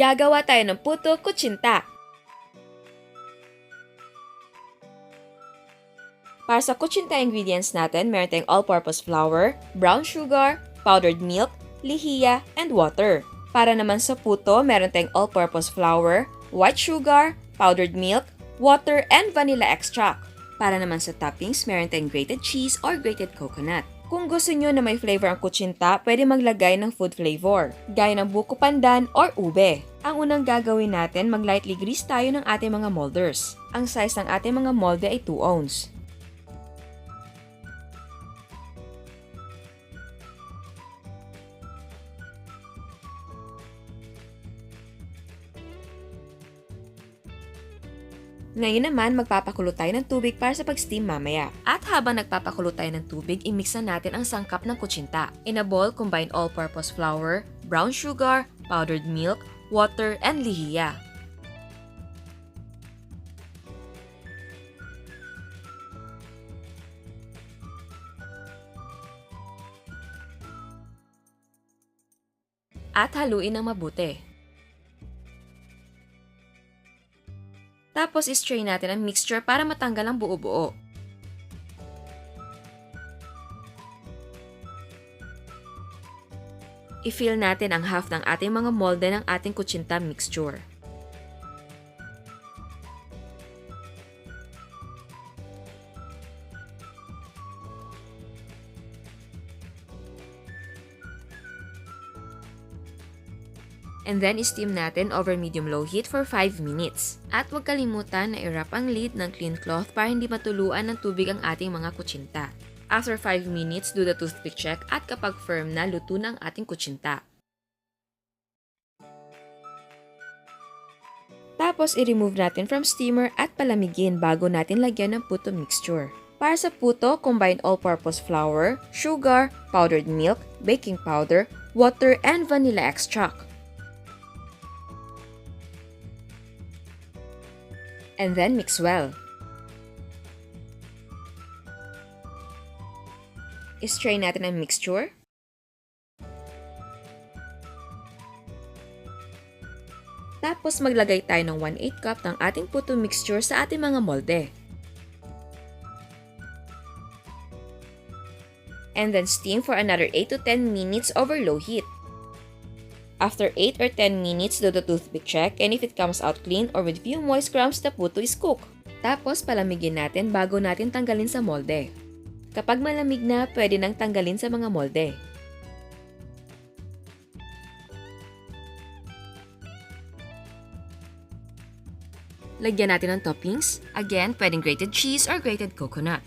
Gagawa tayo ng Puto Kutsinta. Para sa kutsinta ingredients natin, meron tayong all-purpose flour, brown sugar, powdered milk, lihiya, and water. Para naman sa puto, meron tayong all-purpose flour, white sugar, powdered milk, water, and vanilla extract. Para naman sa toppings, meron tayong grated cheese or grated coconut. Kung gusto nyo na may flavor ang kutsinta, pwede maglagay ng food flavor, gaya ng buko pandan or ube. Ang unang gagawin natin, mag-lightly grease tayo ng ating mga molders. Ang size ng ating mga molde ay 2 ounce. Ngayon naman, magpapakulo tayo ng tubig para sa pag-steam mamaya. At habang nagpapakulo tayo ng tubig, i-mix na natin ang sangkap ng kutsinta. In a bowl, combine all-purpose flour, brown sugar, powdered milk, water, and lihiya. At haluin ng mabuti. Tapos, i-strain natin ang mixture para matanggal ang buo-buo. I-fill natin ang half ng ating mga molde ng ating kutsinta mixture. And then, steam natin over medium-low heat for 5 minutes. At huwag kalimutan na i-wrap ang lid ng clean cloth para hindi matuluan ng tubig ang ating mga kutsinta. After 5 minutes, do the toothpick check at kapag firm na, luto na ang ating kutsinta. Tapos, i-remove natin from steamer at palamigin bago natin lagyan ng puto mixture. Para sa puto, combine all-purpose flour, sugar, powdered milk, baking powder, water, and vanilla extract. And then mix well. I-strain natin ang mixture. Tapos maglagay tayo ng 1/8 cup ng ating puto mixture sa ating mga molde. And then steam for another 8 to 10 minutes over low heat. After 8 or 10 minutes, do the toothpick check, and if it comes out clean or with few moist crumbs, the puto is cooked. Tapos palamigin natin bago natin tanggalin sa molde. Kapag malamig na, pwede nang tanggalin sa mga molde. Lagyan natin ng toppings. Again, pwedeng grated cheese or grated coconut.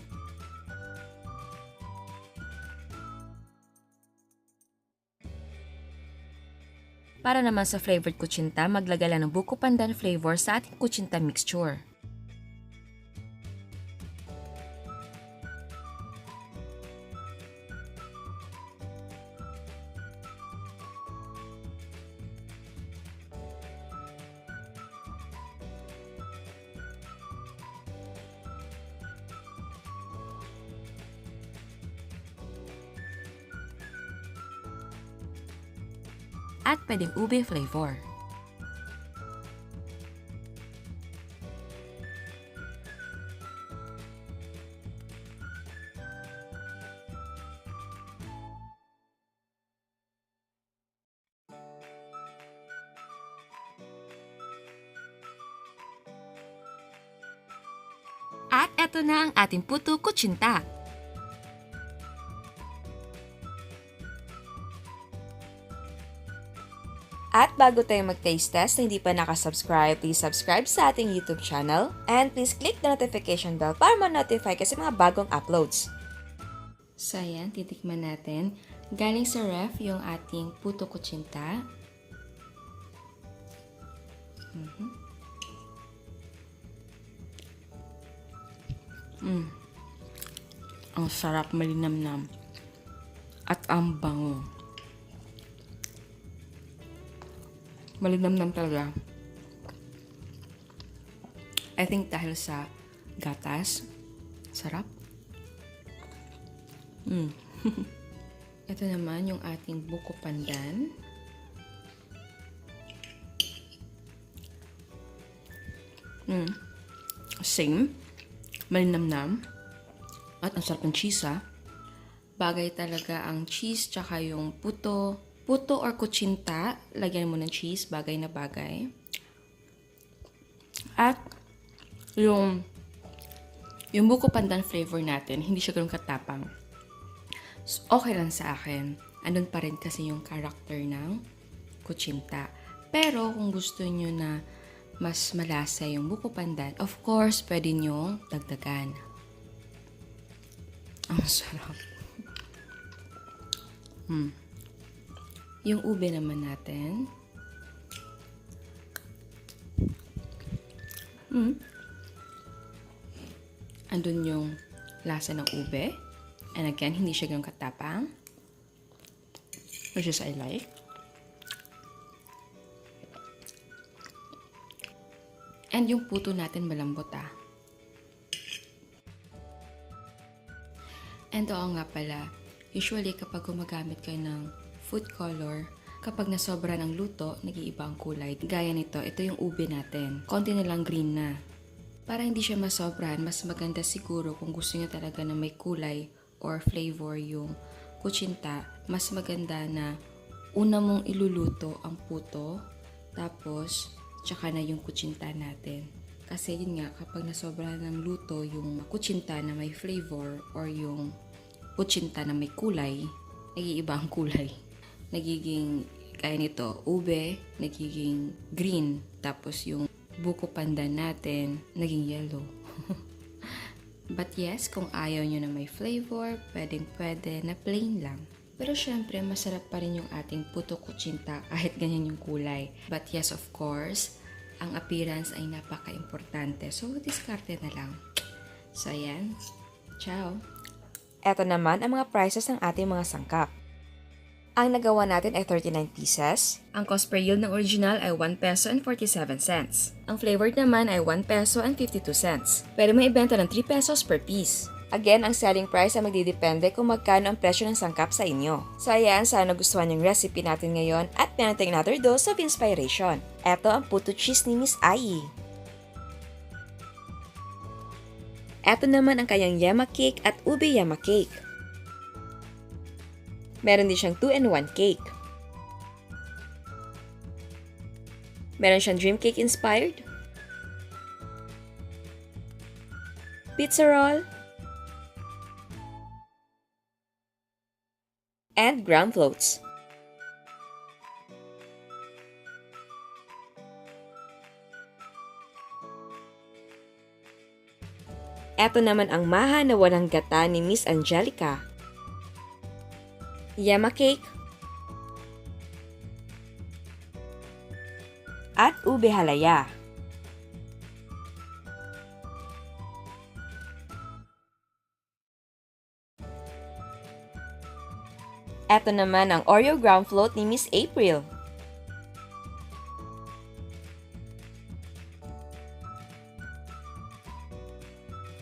Para naman sa flavored kutsinta, maglagay lang ng buko pandan flavor sa ating kutsinta mixture. At pwedeng ube flavor. At eto na ang ating puto kutsinta. At bago tayo mag-taste test na hindi pa nakasubscribe, please subscribe sa ating YouTube channel and please click the notification bell para ma-notify ka sa mga bagong uploads. So ayan, titikman natin. Galing sa ref yung ating puto kutsinta. Ang sarap, malinamnam. At ang bango. Malinamnam talaga. I think dahil sa gatas, sarap. Ito naman yung ating buko pandan. Same. Malinamnam. At ang sarap ng cheese, ha. Bagay talaga ang cheese tsaka yung puto. Puto or kutsinta, lagyan mo ng cheese, bagay na bagay. At yung buko pandan flavor natin, hindi siya ganun katapang. So, okay lang sa akin. Andun pa rin kasi yung character ng kutsinta. Pero kung gusto nyo na mas malasa yung buko pandan, of course, pwede nyo dagdagan. Ang sarap. Yung ube naman natin. Andun yung lasa ng ube. And again, hindi siya ganun katapang. Which is I like. And yung puto natin malambot, ah. And oo nga pala, usually kapag gumagamit kayo ng food color, kapag nasobra ng luto, nag-iiba ang kulay. Gaya nito, ito yung ube natin. Konti na lang green na. Para hindi siya masobran, mas maganda siguro kung gusto niyo talaga na may kulay or flavor yung kutsinta, mas maganda na una mong iluluto ang puto, tapos tsaka na yung kutsinta natin. Kasi yun nga, kapag nasobra ng luto yung kutsinta na may flavor or yung kutsinta na may kulay, nag-iiba ang kulay. Nagiging, kaya nito, ube, nagiging green. Tapos yung buko pandan natin, naging yellow. But yes, kung ayaw nyo na may flavor, pwedeng-pwede na plain lang. Pero syempre, masarap pa rin yung ating puto kutsinta kahit ganyan yung kulay. But yes, of course, ang appearance ay napaka-importante. So, diskarte na lang. So, ayan. Ciao! Eto naman ang mga prices ng ating mga sangkap. Ang nagawa natin ay 39 pieces. Ang cost per yield ng original ay 1 peso and 47 cents. Ang flavored naman ay 1 peso and 52 cents. Pwede mo ibenta ng 3 pesos per piece. Again, ang selling price ay magdidepende kung magkano ang presyo ng sangkap sa inyo. So ayan, sana nagustuhan yung recipe natin ngayon at meron tayong another dose of inspiration. Eto ang puto cheese ni Miss Ai. Eto naman ang kanyang yema cake at ube yema cake. Meron din siyang 2-in-1 cake. Meron siyang dream cake inspired. Pizza roll. And ground floats. Eto naman ang maha na walang gata ni Miss Angelica. Yema cake. At ube halaya. Eto naman ang Oreo ground float ni Miss April.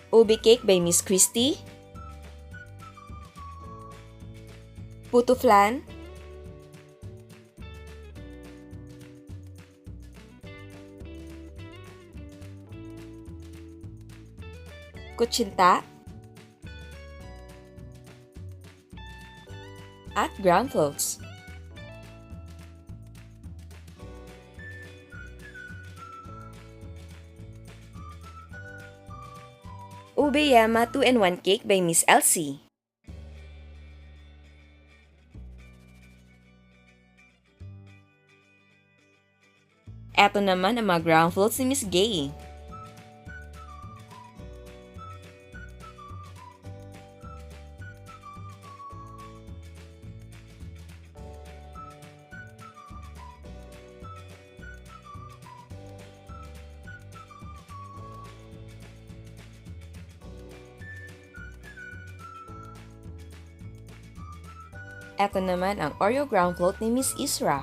Ube cake by Miss Christy. Puto flan. Kutsinta. At ground floats. Ube yema 2-in-1 cake by Miss Elsie. Eto naman ang mga ground floats ni Miss Gay. Eto naman ang Oreo ground float ni Miss Isra.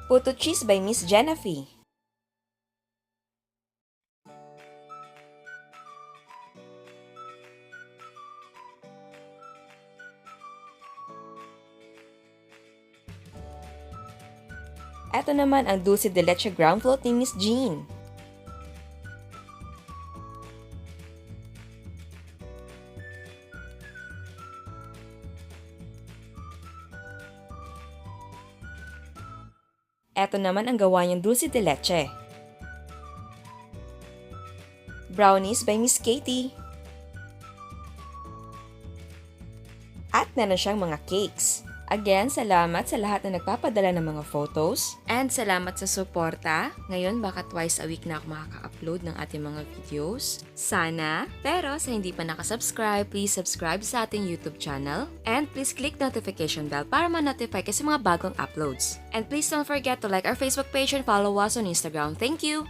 Puto cheese by Miss Genevieve. Eto naman ang dulce de leche ground float ni Miss Jean. Eto naman ang gawa niyang dulce de leche. Brownies by Miss Katie. At meron siyang mga cakes. Again, salamat sa lahat na nagpapadala ng mga photos. And salamat sa suporta. Ngayon, baka twice a week na ako makaka-upload ng ating mga videos. Sana. Pero sa hindi pa nakasubscribe, please subscribe sa ating YouTube channel. And please click notification bell para ma-notify ka sa mga bagong uploads. And please don't forget to like our Facebook page and follow us on Instagram. Thank you!